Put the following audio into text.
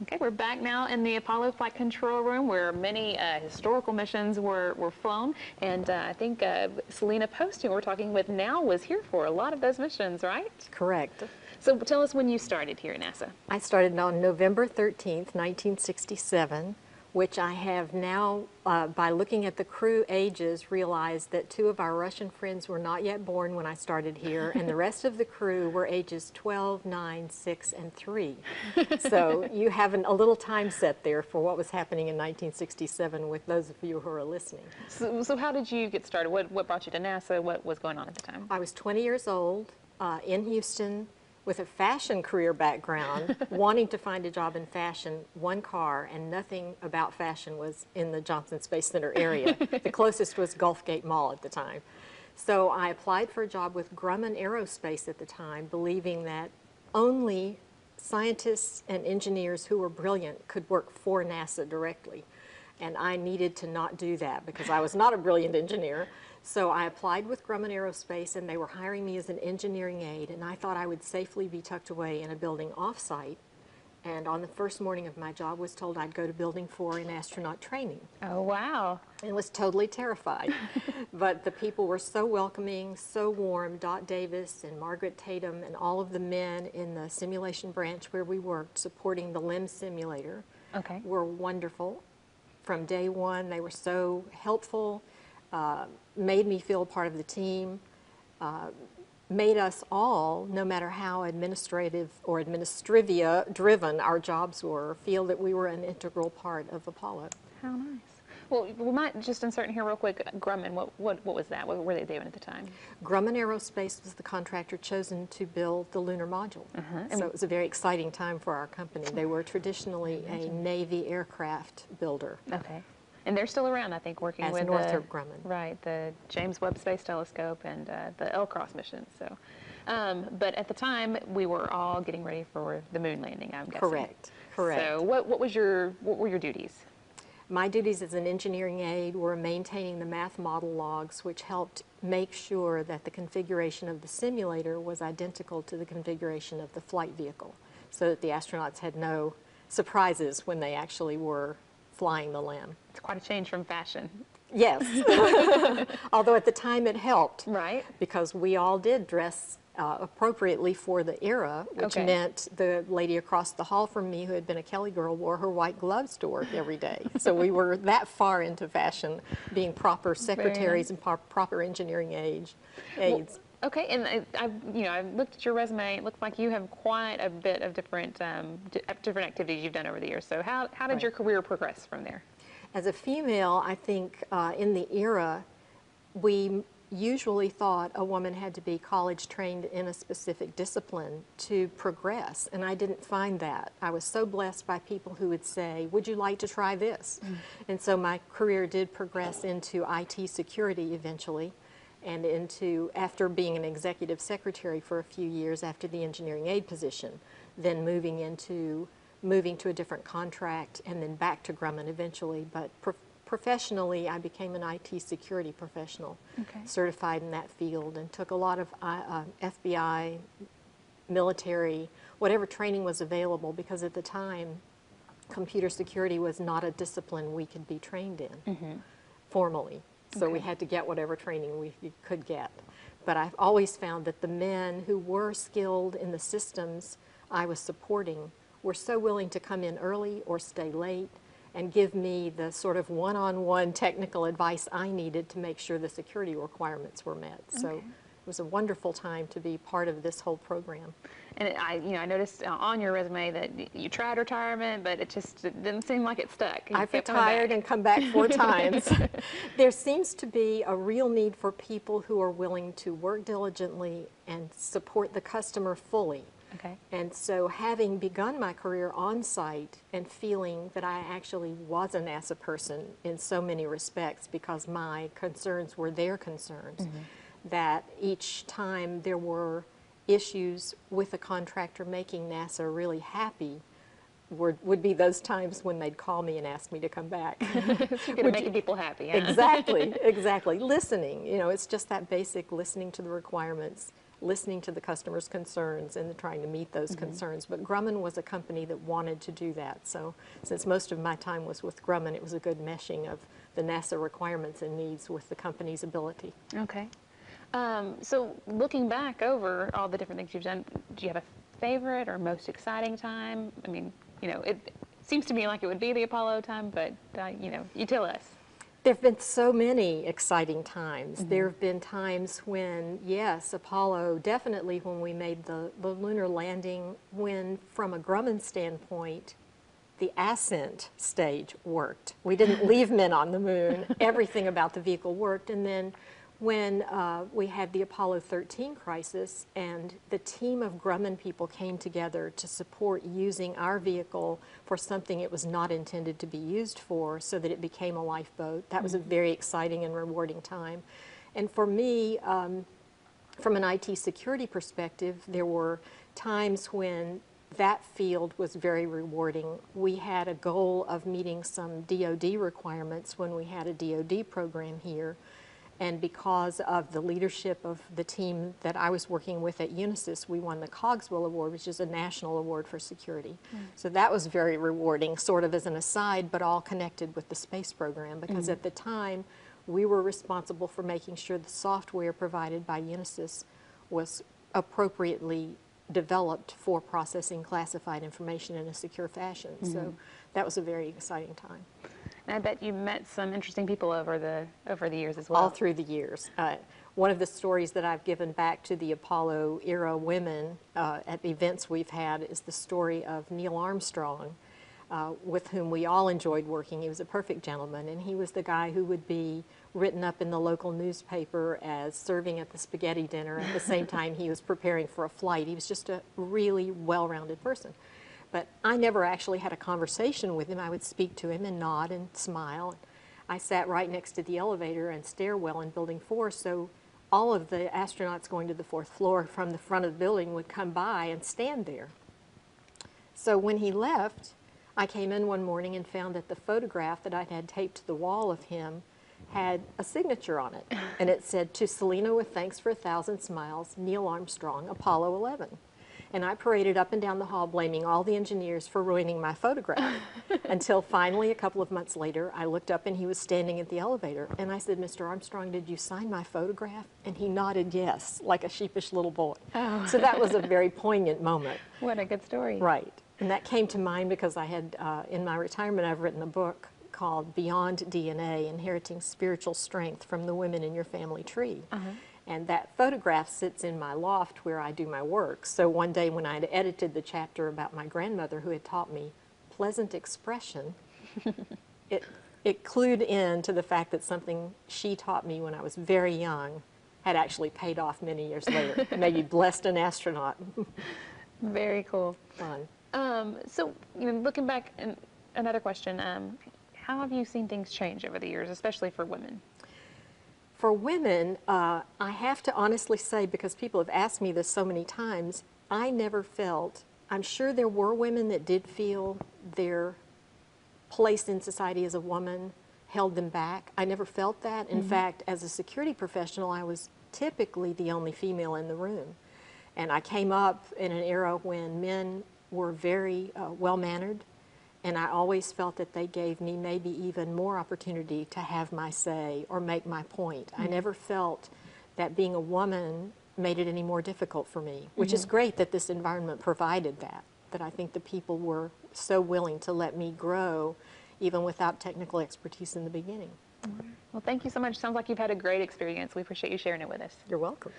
Okay, we're back now in the Apollo Flight Control Room where many historical missions were flown. And I think Selena Post, who we're talking with now, was here for a lot of those missions, right? Correct. So tell us when you started here at NASA. I started on November 13th, 1967, which I have now, by looking at the crew ages, realized that 2 of our Russian friends were not yet born when I started here, and the rest of the crew were ages 12, 9, 6, and 3. So you have a little time set there for what was happening in 1967 with those of you who are listening. So how did you get started? What brought you to NASA? What was going on at the time? I was 20 years old in Houston, with a fashion career background, wanting to find a job in fashion, one car, and nothing about fashion was in the Johnson Space Center area. The closest was Gulfgate Mall at the time. So I applied for a job with Grumman Aerospace at the time, believing that only scientists and engineers who were brilliant could work for NASA directly. And I needed to not do that because I was not a brilliant engineer. So I applied with Grumman Aerospace, and they were hiring me as an engineering aide, and I thought I would safely be tucked away in a building off-site. And on the first morning of my job was told I'd go to Building 4 in astronaut training. Oh, wow. And was totally terrified. But the people were so welcoming, so warm. Dot Davis and Margaret Tatum and all of the men in the simulation branch where we worked supporting the LIM simulator were wonderful. From day one, they were so helpful. Made me feel part of the team, made us all, no matter how administrative or administrivia driven our jobs were, feel that we were an integral part of Apollo. How nice. Well, we might just insert in here real quick, Grumman, what was that? What were they doing at the time? Grumman Aerospace was the contractor chosen to build the lunar module. So it was a very exciting time for our company. They were traditionally a Navy aircraft builder. Okay. And they're still around, I think, working as with Northrop Grumman. Right, the James Webb Space Telescope and the L-Cross mission. So, but at the time, we were all getting ready for the moon landing, I'm guessing. Correct, correct. So what were your duties? My duties as an engineering aide were maintaining the math model logs, which helped make sure that the configuration of the simulator was identical to the configuration of the flight vehicle, so that the astronauts had no surprises when they actually were flying the LIM. It's quite a change from fashion. Yes, although at the time it helped. Right. Because we all did dress appropriately for the era, which meant the lady across the hall from me who had been a Kelly girl wore her white gloves to work every day. So we were that far into fashion, being proper secretaries and proper engineering aides. Well, okay, and I looked at your resume. It looks like you have quite a bit of different activities you've done over the years. So how did your career progress from there? As a female, I think in the era, we usually thought a woman had to be college trained in a specific discipline to progress, and I didn't find that. I was so blessed by people who would say, would you like to try this? And so my career did progress into IT security eventually, and into, after being an executive secretary for a few years after the engineering aide position, then moving to a different contract, and then back to Grumman eventually. But professionally, I became an IT security professional, certified in that field, and took a lot of FBI, military, whatever training was available, because at the time, computer security was not a discipline we could be trained in formally. So we had to get whatever training we could get. But I've always found that the men who were skilled in the systems I was supporting were so willing to come in early or stay late and give me the sort of one-on-one technical advice I needed to make sure the security requirements were met. So it was a wonderful time to be part of this whole program. And I noticed on your resume that you tried retirement, but it didn't seem like it stuck. I've retired and come back 4 times. There seems to be a real need for people who are willing to work diligently and support the customer fully. And so having begun my career on site and feeling that I actually was a NASA person in so many respects because my concerns were their concerns, that each time there were issues with a contractor making NASA really happy would be those times when they'd call me and ask me to come back. So you're making people happy. Huh? Exactly, exactly. Listening, it's just that basic listening to the requirements, listening to the customer's concerns and trying to meet those concerns. But Grumman was a company that wanted to do that. So since most of my time was with Grumman, it was a good meshing of the NASA requirements and needs with the company's ability. Okay. So looking back over all the different things you've done, do you have a favorite or most exciting time? I mean, it seems to me like it would be the Apollo time, but, you tell us. There have been so many exciting times. There have been times when, yes, Apollo, definitely when we made the lunar landing, when from a Grumman standpoint, the ascent stage worked. We didn't leave men on the moon. Everything about the vehicle worked. And then when we had the Apollo 13 crisis and the team of Grumman people came together to support using our vehicle for something it was not intended to be used for so that it became a lifeboat, that was a very exciting and rewarding time. And for me, from an IT security perspective, there were times when that field was very rewarding. We had a goal of meeting some DoD requirements when we had a DoD program here. And because of the leadership of the team that I was working with at Unisys, we won the Cogswell Award, which is a national award for security. So that was very rewarding, sort of as an aside, but all connected with the space program, because at the time, we were responsible for making sure the software provided by Unisys was appropriately developed for processing classified information in a secure fashion. So that was a very exciting time. And I bet you met some interesting people over the years as well. All through the years. One of the stories that I've given back to the Apollo era women at events we've had is the story of Neil Armstrong, with whom we all enjoyed working. He was a perfect gentleman, and he was the guy who would be written up in the local newspaper as serving at the spaghetti dinner at the same time he was preparing for a flight. He was just a really well-rounded person. But I never actually had a conversation with him. I would speak to him and nod and smile. I sat right next to the elevator and stairwell in Building 4, so all of the astronauts going to the 4th floor from the front of the building would come by and stand there. So when he left, I came in one morning and found that the photograph that I'd had taped to the wall of him had a signature on it. And it said, "To Selena with thanks for 1,000 smiles, Neil Armstrong, Apollo 11. And I paraded up and down the hall blaming all the engineers for ruining my photograph. Until finally, a couple of months later, I looked up and he was standing at the elevator. And I said, "Mr. Armstrong, did you sign my photograph?" And he nodded yes, like a sheepish little boy. Oh. So that was a very poignant moment. What a good story. Right. And that came to mind because I had, in my retirement, I've written a book called Beyond DNA, Inheriting Spiritual Strength from the Women in Your Family Tree. And that photograph sits in my loft where I do my work. So one day when I had edited the chapter about my grandmother who had taught me pleasant expression, it clued in to the fact that something she taught me when I was very young had actually paid off many years later. Maybe blessed an astronaut. Very cool. Fun. So, looking back, and another question, how have you seen things change over the years, especially for women? For women, I have to honestly say, because people have asked me this so many times, I never felt, I'm sure there were women that did feel their place in society as a woman held them back. I never felt that. In fact, as a security professional, I was typically the only female in the room. And I came up in an era when men were very well-mannered, and I always felt that they gave me maybe even more opportunity to have my say or make my point. I never felt that being a woman made it any more difficult for me, which is great that this environment provided that I think the people were so willing to let me grow even without technical expertise in the beginning. Well, thank you so much. Sounds like you've had a great experience. We appreciate you sharing it with us. You're welcome.